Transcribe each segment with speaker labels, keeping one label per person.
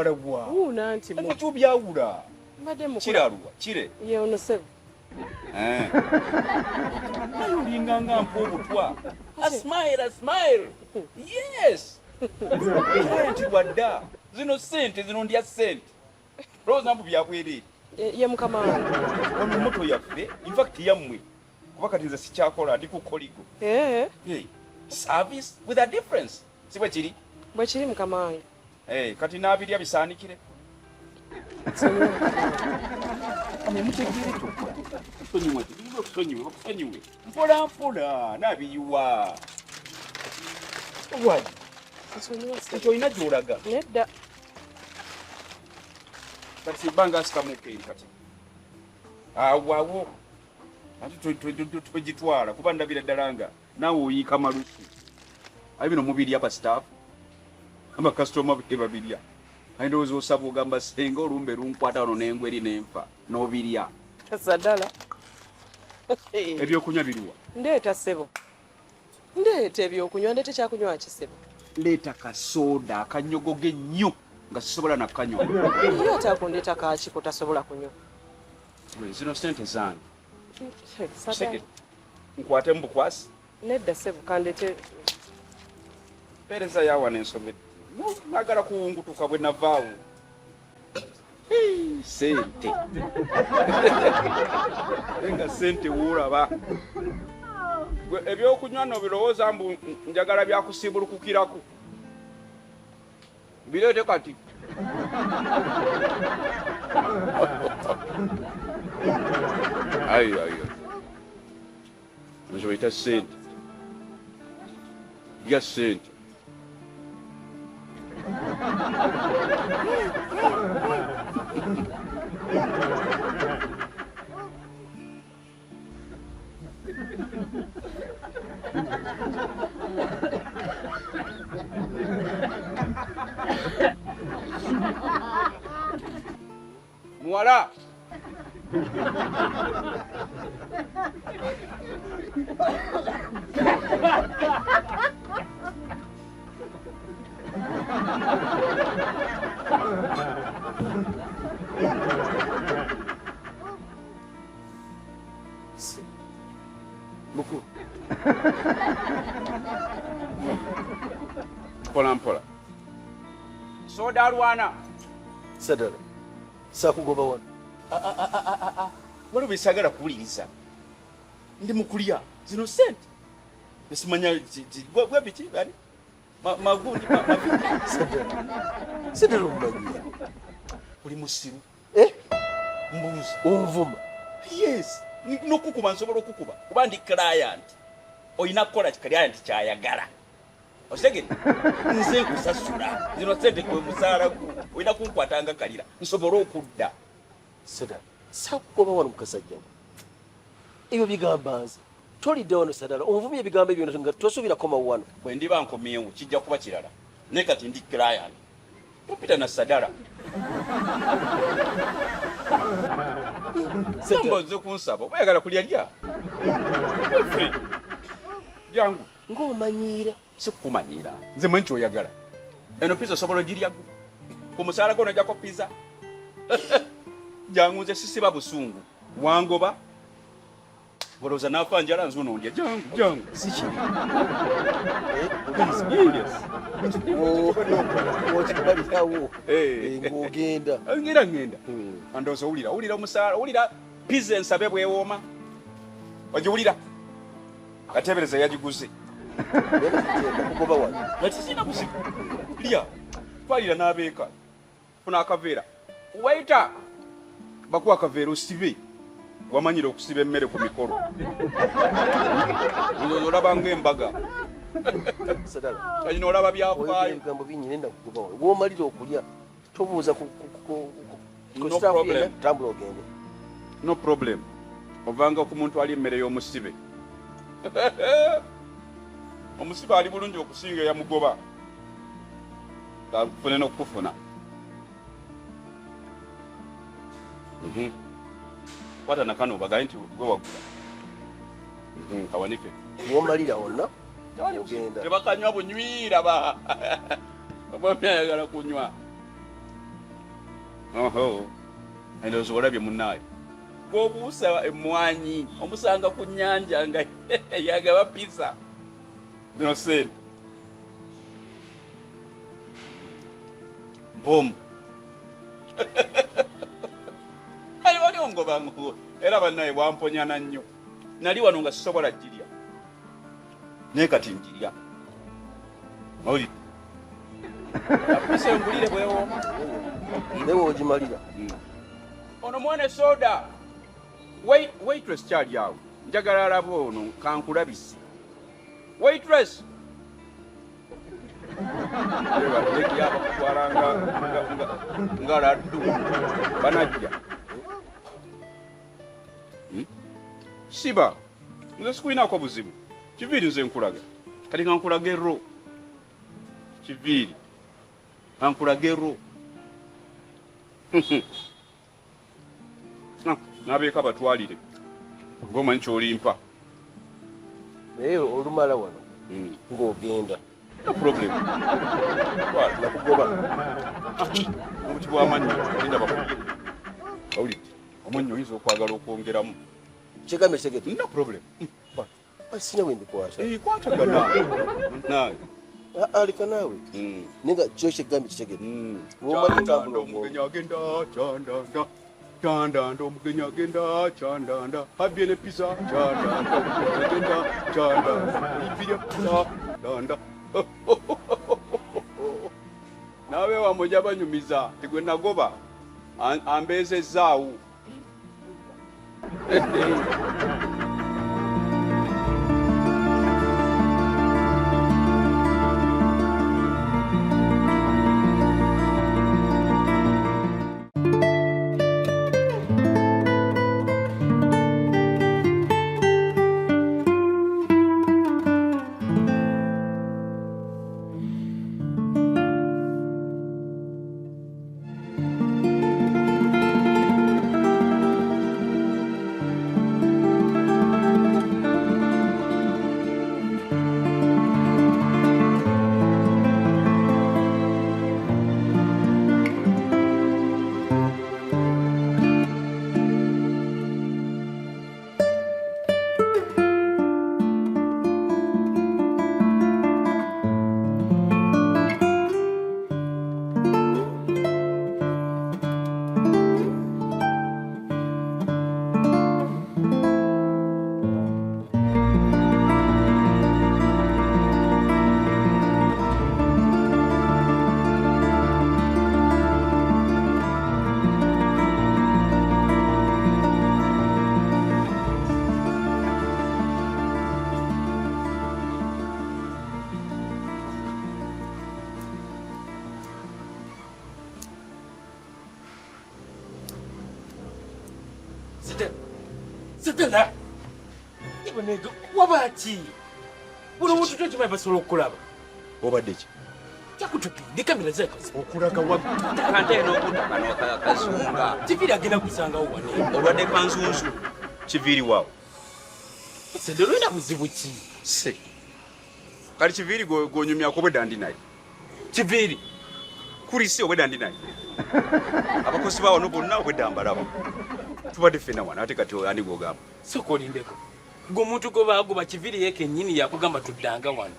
Speaker 1: Walabwa.
Speaker 2: Nanti
Speaker 1: mu. Ebitu byawula. Kiraluwa, kire.
Speaker 2: Ye ono sebo.
Speaker 1: Ayolinga nga mpobutwa. A smile. Yes. Sente wadda. Zino sente zino ndya sente. Rose nambu byabwere.
Speaker 2: Ye mukama wange.
Speaker 1: Ono moto yaffe, in fact yammwe. Kuba kati nze sikyakola ndi ku koligo. Service with a difference. Sibwe kiri?
Speaker 2: Bwe kiri mukama wange.
Speaker 1: Kati nabirya bisaanikire. Mutegere tukwa. Kusonyiwe. Mpola nabiyiwa. Wadi. Kati olina gy'olaga.
Speaker 2: Nedda.
Speaker 1: Kati banga asikamuke kati. Awawo. Ati twegitwala kuba ndabira ddala nga naawe oyiika malusu. Ayi bino mubirya ba staff. Aba customer babirya. Ayi ndowooza osaba ogamba senga olumbe lunkwata wano n'engweri n'enfa n'obirya.
Speaker 2: Tasadala.
Speaker 1: Ebyokunywa biriwa?
Speaker 2: Ndeeta ssebo. Ndeeta ebyokunywa, ndeeta ekyakunywa kisebo.
Speaker 1: Leeta kasoda akanyogoge nnyo nga sisobola nakanywa.
Speaker 2: Ye ate akundeeta kaaki kotasobola kunywa?
Speaker 1: Zino sente zange.
Speaker 2: Sadala.
Speaker 1: Nkwate mbukwasi?
Speaker 2: Nedda ssebo kandeete.
Speaker 1: Pereza yawa n'ensomero. Nagala kuwungutuka bwe navaawo. Sente. Enga sente woolaba. Ebyokunywa no birowooza mbu njagala byakusiibulukukirako. Bireete kati. Ayo. Nzo bayita sente. Ya sente. Muwala. Buku. Mpola. Soda alwana.
Speaker 3: Sadala. Sakugoba wano.
Speaker 1: Waliwo bisagala kuwuliriza. Ndi mukulya. Zino sente. Esimanya bwe biki bali? Magundi.
Speaker 3: Sadala omumanyiya.
Speaker 1: Oli musiru. Mbuuza.
Speaker 3: Onvuma.
Speaker 1: Yes. Nokukuba nsobola okukuba. Kuba ndi client. Oyina kukola client kyayagala. Osegere. Nze nkusasula. Zino sente kwe musaala ku. Oyina kunkwatanga kalira. Nsobola okudda.
Speaker 3: Sadala. Sakugoba wano mukasajja. Ebyo bigamba nze. Tolidde wano Sadala. Onvumye ebigambo ebyo nga tosuubira koma wano.
Speaker 1: Bwe ndiba nkomyewo kijja kuba kirala. Ne kati ndi client. Topita na Sadala. Samba nze kunsaba. Oyagala kulya lya. Jangu.
Speaker 3: Ng'omanyiira.
Speaker 1: Sikumanyiira. Nze mwenki oyagala. Eno pizza osobola ogirya gwe. Ku musaala gwo n'ojjako pizza. Jangu nze sisiba busungu. Wangoba. Olowooza naafa njala nze onondya. Jangu.
Speaker 3: Siki. Okibalirawo. Ng'ogenda.
Speaker 1: Ngenda. Andowooza owulira omusaala. Owulira pizza ensabe bwewooma. Ogiwulira. Ateebereza yagiguze.
Speaker 3: Kugoba wano.
Speaker 1: Kati sina buzibu. Lya. Twalira n'abeeka. Funa akaveera. Waita. Bakuwa akaveera osibe. Wamanyira okusiba emmere ku mikolo. Olaba ng'embaga.
Speaker 3: Sadala.
Speaker 1: Kayina olaba byafaayo.
Speaker 3: Ebigambo bingi nenda kugoba wano. Bw'omalira okulya tobuuza ku
Speaker 1: No problem.
Speaker 3: Tambula ogende.
Speaker 1: No problem. Ovanga ku muntu ali emmere y'omusibe. Omusibe ali bulungi okusinga eyamugoba. Kafune n'okufuna. Kwata na kano bagaye nti gwe wagula. Kawanike.
Speaker 3: Bw'omalira wonna ogenda.
Speaker 1: Tebakanywa bunywira ba. Bw'oyagala kunywa. Oho. Endowooza olabye munnaye. Bw'obuusa emmwanyi omusanga ku nnyanja nga yagaba pizza. Zino sente. Boom. Ayi wali ongoba ngo era bannaye bwamponyana nnyo. Nali wano nga sisobola jirya. Naye kati njirya. Oli. Apise ngulire bwewo.
Speaker 3: Ndewo ogimalira.
Speaker 1: Ono mwana soda. Waitress kyali awo. Njagala alaba ono kankulabisi. Waitress. Leki yaba kutwala nga laddu. Banajja. Siba. Nze sikulinako buzibu. Kiviiri nze nkulaga. Kati kankulaga ero. Kiviiri. Kankulaga ero. Nabeeka batwalire. Ng'omanyi ky'olimpa.
Speaker 3: Naye olumala wano ng'ogenda.
Speaker 1: No problem.
Speaker 3: Nakugoba.
Speaker 1: Omuti bw'amannyo genda bakubye. Bawulidde. Omannyo oyinza okwagala okwongeramu.
Speaker 3: Kyegambe segete.
Speaker 1: No problem.
Speaker 3: Sina wendikwata.
Speaker 1: Kwatagana. Naye.
Speaker 3: Alika naawe. Nenga kyo kyegambe kitegete. Womanyi ntambula
Speaker 1: omugenyi agenda chandanda. Chandanda omugenyi agenda chandanda. Habye ne pizza chandanda. Agenda chandanda. Ibirya pizza chandanda. Nawe wamoja banyumiza tigwe nagoba ambezezaawo.
Speaker 4: Sitela. Ibonego wabati. Buno muntu tokimanyi basobola okukulaba.
Speaker 1: Obadde ki?
Speaker 4: Kyakutupinde kamera zeko.
Speaker 1: Okulaga kante n'okutaka kazunga.
Speaker 4: Kiviiri agenda kusangawo wane.
Speaker 1: Olwadde kanzunzu. Kiviiri waawo.
Speaker 4: Sitela olina buzibu ki?
Speaker 1: Se. Kali kiviiri gw'onyumyako obwedda ndi naye.
Speaker 4: Kiviiri.
Speaker 1: Kuli si obwedda ndi naye. Abakozi ba wano bonna obwedda mbalaba. Tubadde ffenna wano ate kati ani gw'ogamba.
Speaker 4: Sooka olindeko. Gwe omuntu goba Kiviiri yekennyini yakugamba tuddanga wano.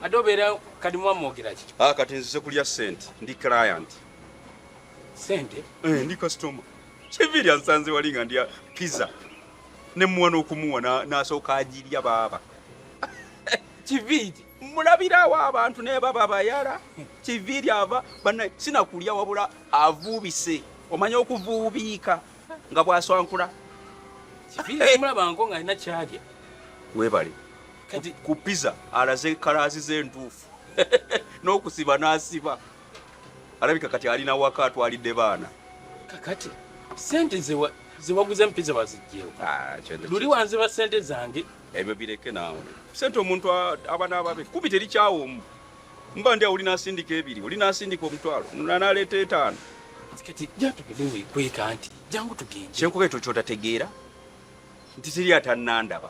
Speaker 4: Ate obeera kadi mwamwogera ki?
Speaker 1: Kati nzize kulya ssente. Ndi client.
Speaker 4: Sente?
Speaker 1: Ndi customer. Kiviiri ansanze wali nga ndya pizza. Ne muwa n'okumuwa n'asooka agirya baaba.
Speaker 4: Kiviiri?
Speaker 1: Mulabirawo abantu naye baba bayala. Kiviiri ava bannaye sinakulya wabula avuubise. Omanya okuvuubiika nga bw'aswankula.
Speaker 4: Kiviiri simulabango ng'alina kyalya.
Speaker 1: Weebale.
Speaker 4: Kati
Speaker 1: Ku pizza alaze kalaazi z'entuufu. N'okusiba n'asiba. Alabika kati alina waka atwalidde baana.
Speaker 4: kakati sente zewaguza empiza bazijjewo. Luli wanziba sente zange.
Speaker 1: Ebyo bireke naawe. Sente omuntu aba n'ababe. Kubi teri kyawomu. Mba ndi olina asindika ebiri, olina asindika omutwalo, n'aleeta 5.
Speaker 4: Kati jatugende weekweka anti jangu tugende.
Speaker 1: Kyenkugeto ky'otategeera nti siri atannandaba.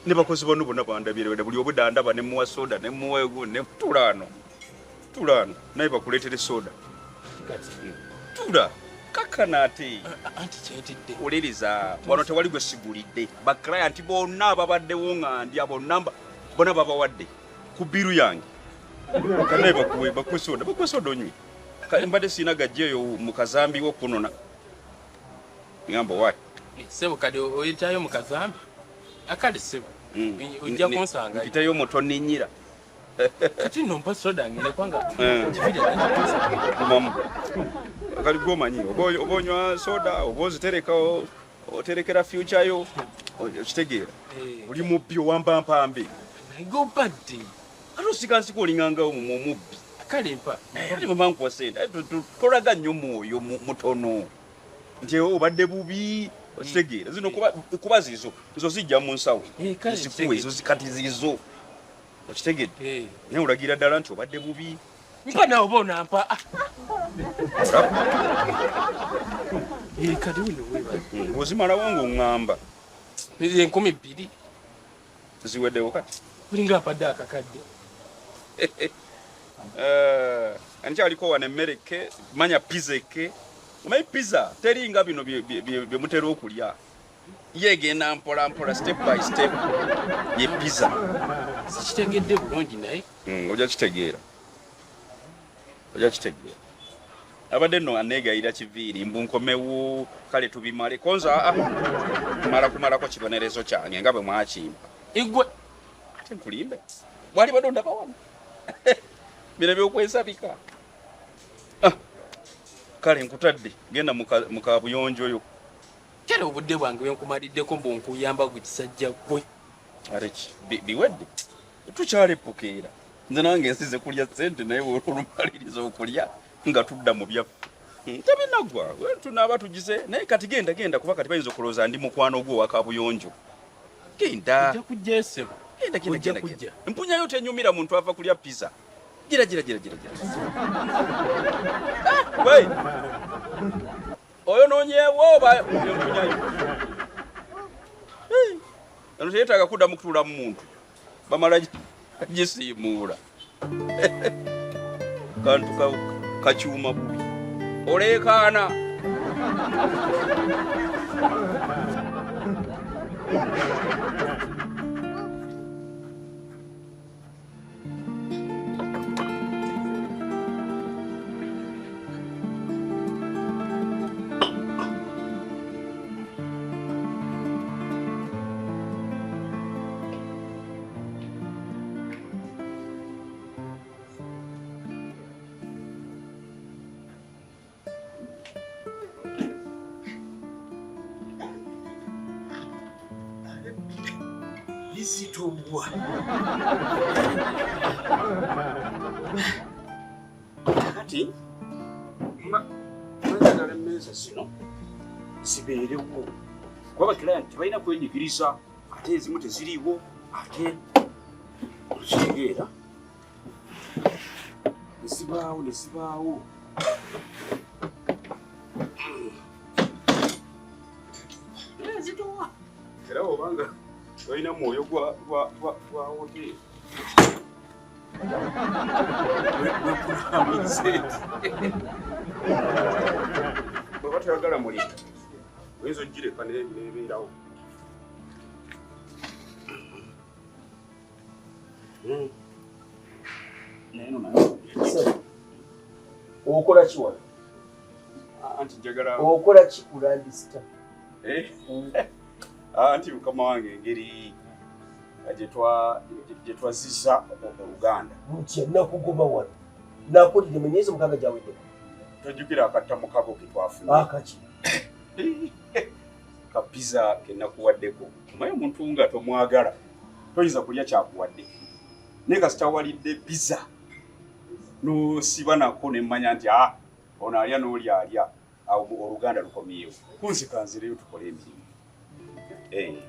Speaker 1: Ne bakozi bano bonna bandabire buli obudde ndaba ne muwa soda ne muwa ego ne tulano naye bakuleetere soda.
Speaker 4: Kati
Speaker 1: Tula nkakana ate
Speaker 4: anti kyetidde
Speaker 1: uliriza wano tewali gwe sigulidde baclient bonna ababaddewo nga ndi bonna babawadde ku biru yange kanaye bakuwe soda onywe mbadde siina gajjeeyo mu kazambi w'okunona ngamba wati
Speaker 4: sebo kadi oyitayo mu kazambi akali sebo ojja kunsanga
Speaker 1: mpitayo moto ninyira
Speaker 4: kati nompa soda ngene kwanga
Speaker 1: kumamu kali gomanyi obonywa soda oboziterekawo oterekera future yo okitegeera oli mubbi owampampambe
Speaker 4: ngobadde
Speaker 1: ate osigansika olingangawo mumubbi
Speaker 4: kale mpa
Speaker 1: ati mamankuwa sente tolaga nnyo mwoyo mutono nti obadde bubi okitegeera zino kuba zizo zijja mu nsawo zikuwe ezo kati zizo okitegedde naye olagira ddala nti obadde bubi
Speaker 4: mpa nawe oba onampa kati wino weba
Speaker 1: ozimalawo ng'oŋŋamba
Speaker 4: 2,000
Speaker 1: ziweddewo kati
Speaker 4: kulinga apadde akakadde
Speaker 1: nkyaliko wano emmere manya pizza omanyi pizza teringa bino bye mutera okulya yegenda mpola step by step ye pizza
Speaker 4: sikitegedde bulungi naye
Speaker 1: ojja kitegeera abadde nno aneegayira kiviiri mbunkomewo kale tubimale konza kumalako kibonerezo kyange nga bwe mwakimpa
Speaker 4: igwe
Speaker 1: ate nkulimbe bwali badde ondaba wano bino byokwesabika kale nkutadde genda mu kabuyonjoyo
Speaker 4: kale obudde bwange bwenkumaliddeko mbunkuyamba ku kisajja gwe
Speaker 1: ate biwedde tukyalepukeera nze nange nsize kulya ssente naye olumaliriza okulya nga tudda mu byaffe tebinaggwa tunaaba tugize naye kati genda kuba kati bayinza okulowooza ndi mukwano gwe owakabuyonjo genda
Speaker 4: ojja kujja esebo
Speaker 1: genda empunyayo tenyumira muntu ava kulya pizza gira wei oyo nonyewo oba empunyayo ano teyetaaga kuddamu kutuula mu muntu bamala gisiimuula kantu kakyuma bubi oleekaana
Speaker 3: Lisitobwa
Speaker 1: kati mwagala emmeeza zino zibeerewo kuba bakirayani tebalina kwenyigiriza ate ezimu teziriiwo ate okitegeera nezibaawo zitowa era obanga olina mwoyo gwa hoteri bweba toyagala mulimu oyinza ogireka nebeerawo
Speaker 3: okola ki wano
Speaker 1: anti njagala
Speaker 3: okola ki kulandisita
Speaker 1: anti mukama wange engeri gye twazizza Uganda
Speaker 3: ntya nakugoma wano nakulire emyezi 6 gyawedde
Speaker 1: tojjukira akattamu kako ke twafuna
Speaker 3: akaki
Speaker 1: kapiza kenakuwaddeko omanyi omuntu nga tomwagala toyinza kulya kyakuwadde naye kasitawalidde pizza nosiba nako nemmanya nti ono alya n'oli alya oluganda lukomyewo kunzikanzireyo tukole emirimu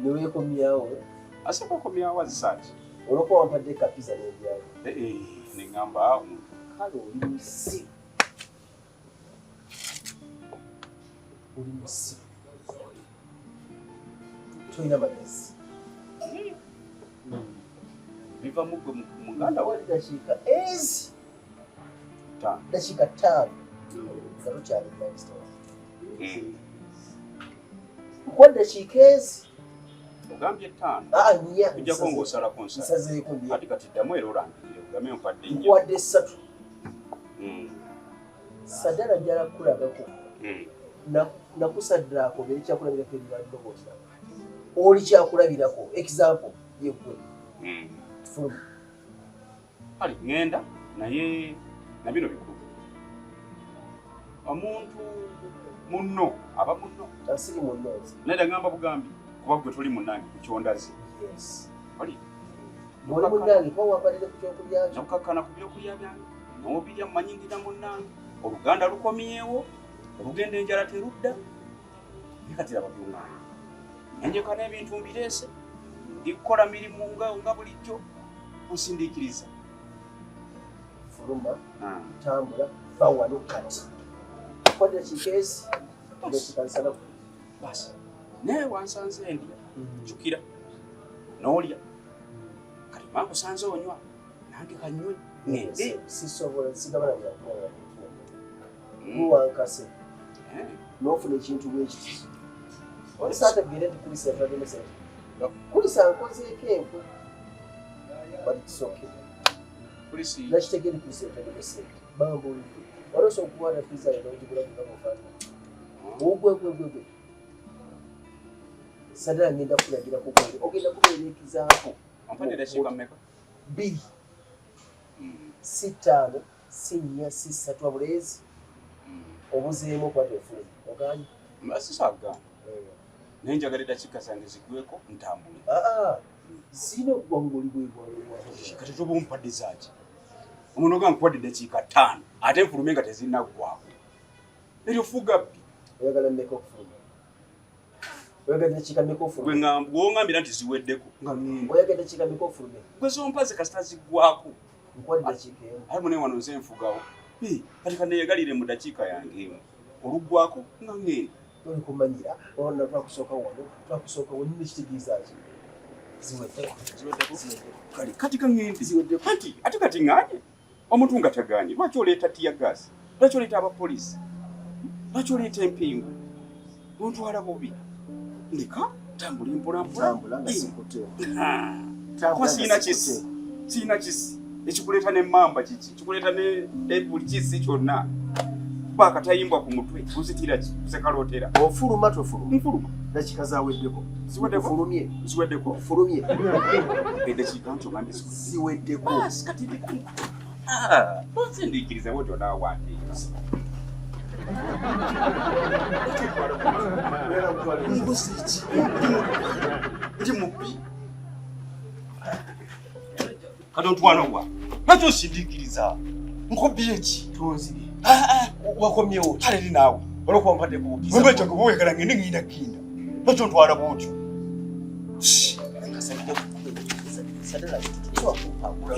Speaker 3: neweekomyawo
Speaker 1: asooka okomyawo azisaaki
Speaker 3: olwokuba wampadde kapiza n'ebyawo
Speaker 1: neŋŋamba
Speaker 3: kale oli musi tolina magezi
Speaker 1: biva mugwe muganda
Speaker 3: wali dakiika ezi dakiika 5 nga tokyali restaurant Kwanda chikezi.
Speaker 1: Ogambye 5.
Speaker 3: Nya.
Speaker 1: Kujja ng'osala konsa.
Speaker 3: Nsazeeko ndi.
Speaker 1: Ati kati ddamu era olangirire ogambe mpadde nnyo.
Speaker 3: Nkwadde 3. Sadala jala kulagako. Nakusaddaako beri kyakulabirako ebibadde oli kyakulabirako example yegwe. Fuluma.
Speaker 1: Ali ngenda naye na bino bikulu. Omuntu munno aba munno.
Speaker 3: Asiri munno.
Speaker 1: Naye ngamba bugambi kuba gwe toli munnange ku kyondazi.
Speaker 3: Yes.
Speaker 1: Ali.
Speaker 3: Oli munnange kwa wapalire ku kyokulya.
Speaker 1: Nakukakkana ku byokulya byange. N'obirya mumanyingira munnange. Oluganda lukomyewo. Olugenda enjala terudda. Bikatira babyungana. Enjeka n'ebintu mbireese. Ndikola mirimu nga bulijjo. Osindiikiriza.
Speaker 3: Fuluma. Tambula. Bawano kati. Kwanda chikezi. Ndekikansala.
Speaker 1: Basi. Naye wansanze ndya. Jukira. N'olya. Kati mangu sanze onywa. Nange kanywe. Ngende.
Speaker 3: Sisobola sigabana byakola. Muwankase. N'ofuna ekintu bwekiti. Olisata gere ndikulisa ntadde mese. Kulisa nkozeeko enku. But it's okay.
Speaker 1: Polisi.
Speaker 3: Nakitegere kulisa ntadde mese. Bambo oli. Oloso okuwala pizza eno ogibula ng'ofaana. Ogwe. Sadala ngenda kulagira ku gwere. Ogenda kubeerekizaako.
Speaker 1: Ampadde dakika mmeka?
Speaker 3: 2. 6 4 3 abulezi. Obuzeemu kwa tefune. Oganye.
Speaker 1: Mbasisaga. Naye njagala eddakiika zange zigweko ntambule.
Speaker 3: Sino gwangoli bwebwalo.
Speaker 1: Kati toba ompadde zaaki. Omuntu ogamba nkuwadde eddakiika 5 ate enfulume nga tezinnaggwako. Eryo fuga bbi.
Speaker 3: Oyagala mmeka okufuluma? Oyagala eddakiika mmeka ofuluma?
Speaker 1: Bw'ongambira nti ziweddeko nga ngenda.
Speaker 3: Oyagala eddakiika mmeka ofuluma?
Speaker 1: Gwe zompaze kasita ziggwako.
Speaker 3: Nkuwadde eddakiika emu.
Speaker 1: Ayi mune wano nze nfugawo. Kati kanneeyagalire mu ddakiika yange emu. Oluggwako nga ngenda.
Speaker 3: Oli kumanyira, ona twakusooka wano, twakusooka wano n'ekitegeeza ki? Ziweddeko.
Speaker 1: Kati kangende. Ziweddeko. Ate kati nganye. Omuntu nga tagaanye. Lwaki oleeta tiya gaasi? Lwaki oleeta abapoliisi? Lwaki oleeta empingu? Ontwala bubi. Ndeka tambula mpolampola.
Speaker 3: Tambula nga sikute.
Speaker 1: Kwa siina kisi. Ekikuleeta n'emmamba kiki? Ekikuleeta ne buli kisi kyonna. Bakatayimbwa ku mutwe kuzitira ki kusekalootera
Speaker 3: ofuluma tofuluma
Speaker 1: nfuluma
Speaker 3: dakika zaweddeko
Speaker 1: ziweddeko
Speaker 3: fulumye
Speaker 1: ziweddeko
Speaker 3: fulumye
Speaker 1: eddakiika nto gambe
Speaker 3: ziweddeko
Speaker 1: basi kati osindiikiriza bwotyo naawate ngozi ki ndi mubbi kati ontwala wa lwaki osindiikiriza nkobbi eki
Speaker 3: tonzire wakomyewo
Speaker 1: taleri naawe
Speaker 3: olwokuba mpadde kubukiza
Speaker 1: mumbe kyange bwewekala ngende ngenda kinda lwaki ontwala bwotyo
Speaker 3: sadala twakumpagula